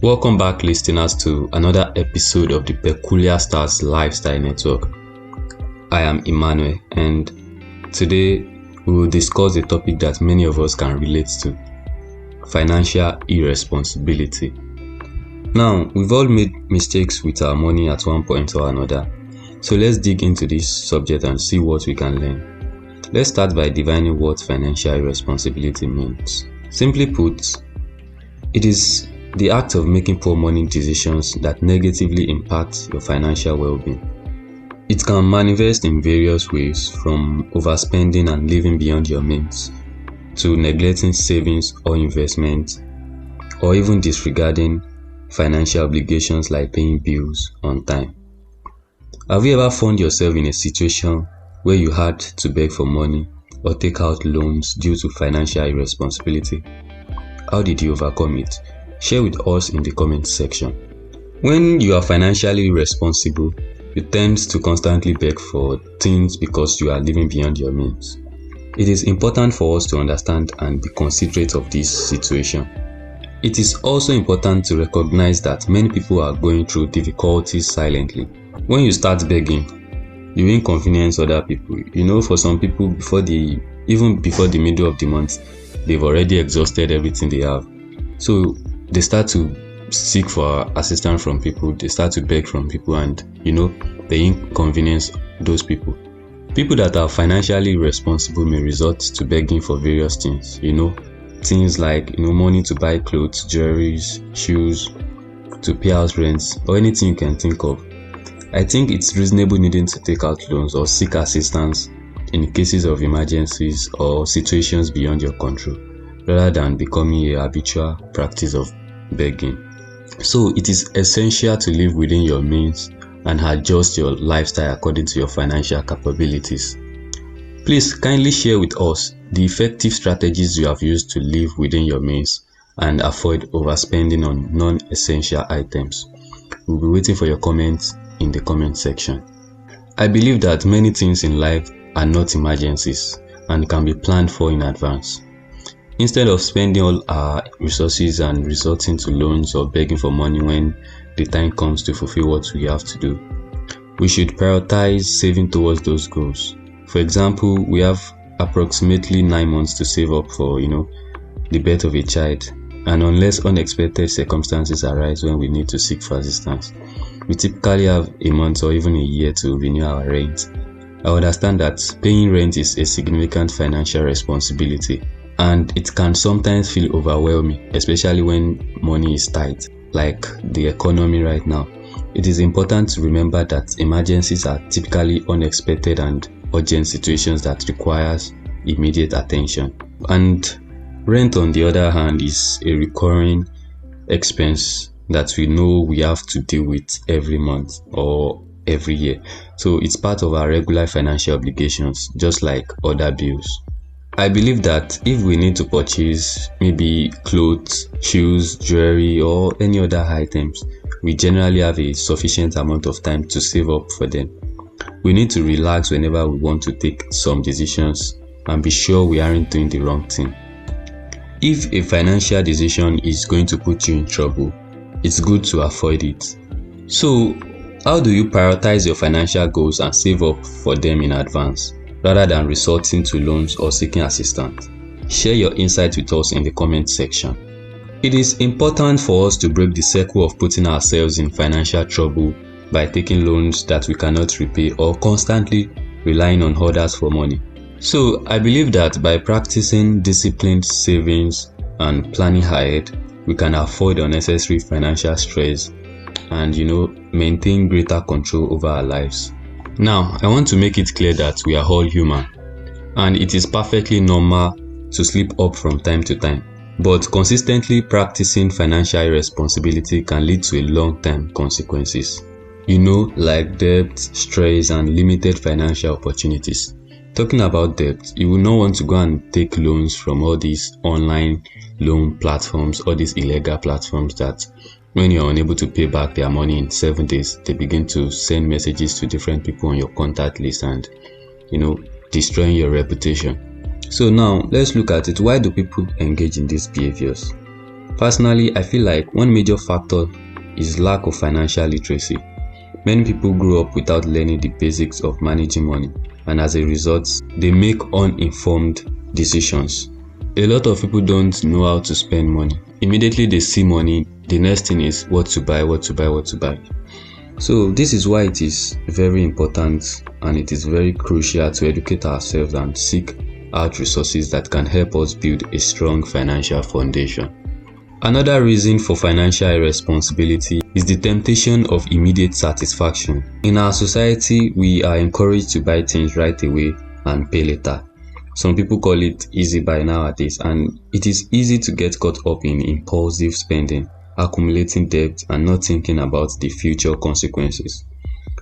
Welcome back, listeners, to another episode of the Peculiarstars Lifestyle Network. I am Emmanuel, and today we will discuss a topic that many of us can relate to: financial irresponsibility. Now, we've all made mistakes with our money at one point or another, so let's dig into this subject and see what we can learn. Let's start by defining what financial irresponsibility means. Simply put, it is the act of making poor money decisions that negatively impact your financial well-being. It can manifest in various ways, from overspending and living beyond your means, to neglecting savings or investments, or even disregarding financial obligations like paying bills on time. Have you ever found yourself in a situation where you had to beg for money or take out loans due to financial irresponsibility? How did you overcome it? Share with us in the comment section. When you are financially irresponsible, you tend to constantly beg for things because you are living beyond your means. It is important for us to understand and be considerate of this situation. It is also important to recognize that many people are going through difficulties silently. When you start begging, you inconvenience other people. For some people, even before the middle of the month, they've already exhausted everything they have. So they start to seek for assistance from people, they start to beg from people, and they inconvenience those people. People that are financially responsible may resort to begging for various things, things like money to buy clothes, jewelries, shoes, to pay out rents, or anything you can think of. I think it's reasonable needing to take out loans or seek assistance in cases of emergencies or situations beyond your control, rather than becoming a habitual practice of begging. So it is essential to live within your means and adjust your lifestyle according to your financial capabilities. Please kindly share with us the effective strategies you have used to live within your means and avoid overspending on non-essential items. We'll be waiting for your comments in the comment section. I believe that many things in life are not emergencies and can be planned for in advance. Instead of spending all our resources and resorting to loans or begging for money when the time comes to fulfill what we have to do, we should prioritize saving towards those goals. For example, we have approximately 9 months to save up for, the birth of a child, and unless unexpected circumstances arise when we need to seek for assistance, we typically have a month or even a year to renew our rent. I understand that paying rent is a significant financial responsibility, and it can sometimes feel overwhelming, especially when money is tight, like the economy right now. It is important to remember that emergencies are typically unexpected and urgent situations that requires immediate attention. And rent, on the other hand, is a recurring expense that we know we have to deal with every month or every year. So it's part of our regular financial obligations, just like other bills. I believe that if we need to purchase maybe clothes, shoes, jewelry, or any other items, we generally have a sufficient amount of time to save up for them. We need to relax whenever we want to take some decisions and be sure we aren't doing the wrong thing. If a financial decision is going to put you in trouble, it's good to avoid it. So, how do you prioritize your financial goals and save up for them in advance, rather than resorting to loans or seeking assistance? Share your insights with us in the comment section. It is important for us to break the circle of putting ourselves in financial trouble by taking loans that we cannot repay or constantly relying on others for money. So I believe that by practicing disciplined savings and planning ahead, we can avoid unnecessary financial stress and maintain greater control over our lives. Now, I want to make it clear that we are all human, and it is perfectly normal to slip up from time to time. But consistently practicing financial responsibility can lead to long-term consequences, like debt, stress, and limited financial opportunities. Talking about debt, you will not want to go and take loans from all these online loan platforms, all these illegal platforms that when you're unable to pay back their money in 7 days, they begin to send messages to different people on your contact list and, destroying your reputation. So now let's look at it. Why do people engage in these behaviors? Personally, I feel like one major factor is lack of financial literacy. Many people grow up without learning the basics of managing money, and as a result, they make uninformed decisions. A lot of people don't know how to spend money. Immediately they see money, the next thing is what to buy. So this is why it is very important and it is very crucial to educate ourselves and seek out resources that can help us build a strong financial foundation. Another reason for financial irresponsibility is the temptation of immediate satisfaction. In our society, we are encouraged to buy things right away and pay later. Some people call it easy buy nowadays, and it is easy to get caught up in impulsive spending, accumulating debt, and not thinking about the future consequences.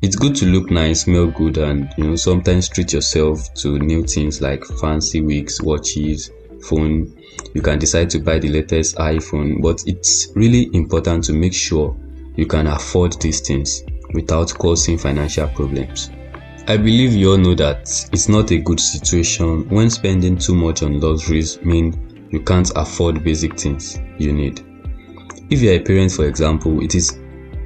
It's good to look nice, smell good, and sometimes treat yourself to new things like fancy wigs, watches, phone. You can decide to buy the latest iPhone, but it's really important to make sure you can afford these things without causing financial problems. I believe you all know that it's not a good situation when spending too much on luxuries mean you can't afford basic things you need. If you're a parent, for example, it is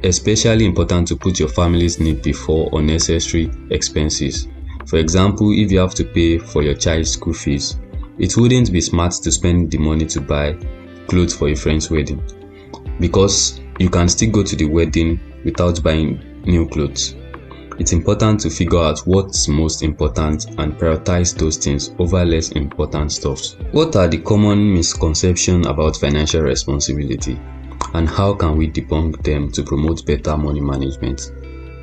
especially important to put your family's need before unnecessary expenses. For example, if you have to pay for your child's school fees, it wouldn't be smart to spend the money to buy clothes for a friend's wedding, because you can still go to the wedding without buying new clothes. It's important to figure out what's most important and prioritize those things over less important stuff. What are the common misconceptions about financial responsibility, and how can we debunk them to promote better money management?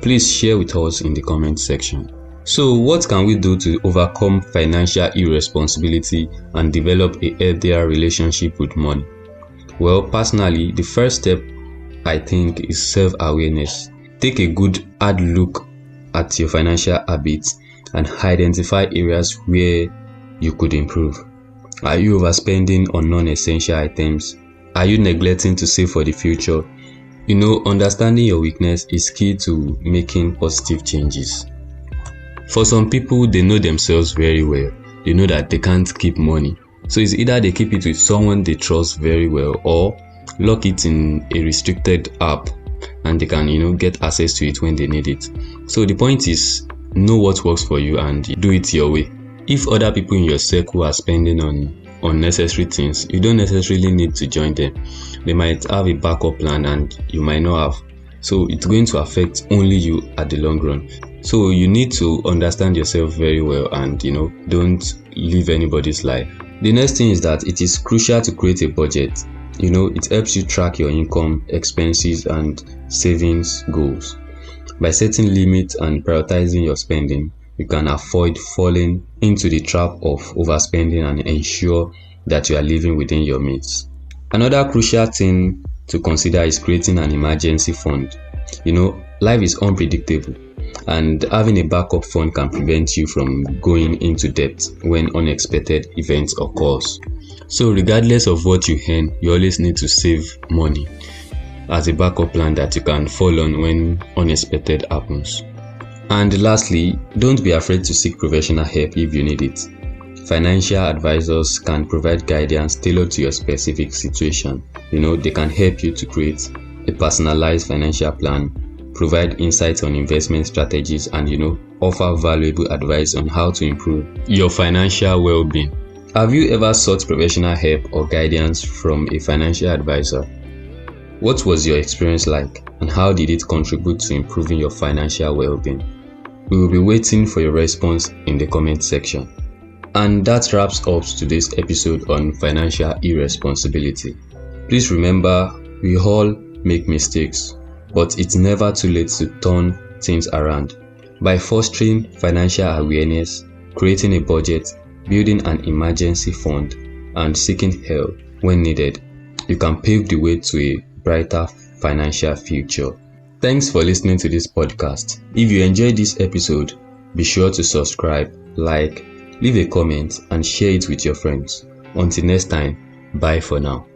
Please share with us in the comment section. So what can we do to overcome financial irresponsibility and develop a healthier relationship with money? Well, personally, the first step I think is self-awareness. Take a good hard look at your financial habits and identify areas where you could improve. Are you overspending on non-essential items? Are you neglecting to save for the future? Understanding your weakness is key to making positive changes. For some people, they know themselves very well. They know that they can't keep money. So it's either they keep it with someone they trust very well, or lock it in a restricted app and they can, get access to it when they need it. So the point is, know what works for you and do it your way. If other people in your circle are spending on unnecessary things, you don't necessarily need to join them. They might have a backup plan and you might not have. So it's going to affect only you at the long run. So you need to understand yourself very well and don't live anybody's life. The next thing is that it is crucial to create a budget. It helps you track your income, expenses, and savings goals. By setting limits and prioritizing your spending, you can avoid falling into the trap of overspending and ensure that you are living within your means. Another crucial thing to consider is creating an emergency fund. Life is unpredictable, and having a backup fund can prevent you from going into debt when unexpected events occurs. So regardless of what you earn, you always need to save money as a backup plan that you can fall on when unexpected happens. And lastly, don't be afraid to seek professional help if you need it. Financial advisors can provide guidance tailored to your specific situation. They can help you to create a personalized financial plan, provide insights on investment strategies, and offer valuable advice on how to improve your financial well-being. Have you ever sought professional help or guidance from a financial advisor? What was your experience like, and how did it contribute to improving your financial well-being? We will be waiting for your response in the comment section. And that wraps up today's episode on financial irresponsibility. Please remember, we all make mistakes, but it's never too late to turn things around. By fostering financial awareness, creating a budget, building an emergency fund, and seeking help when needed, you can pave the way to a brighter financial future. Thanks for listening to this podcast. If you enjoyed this episode, be sure to subscribe, like, leave a comment, and share it with your friends. Until next time, bye for now.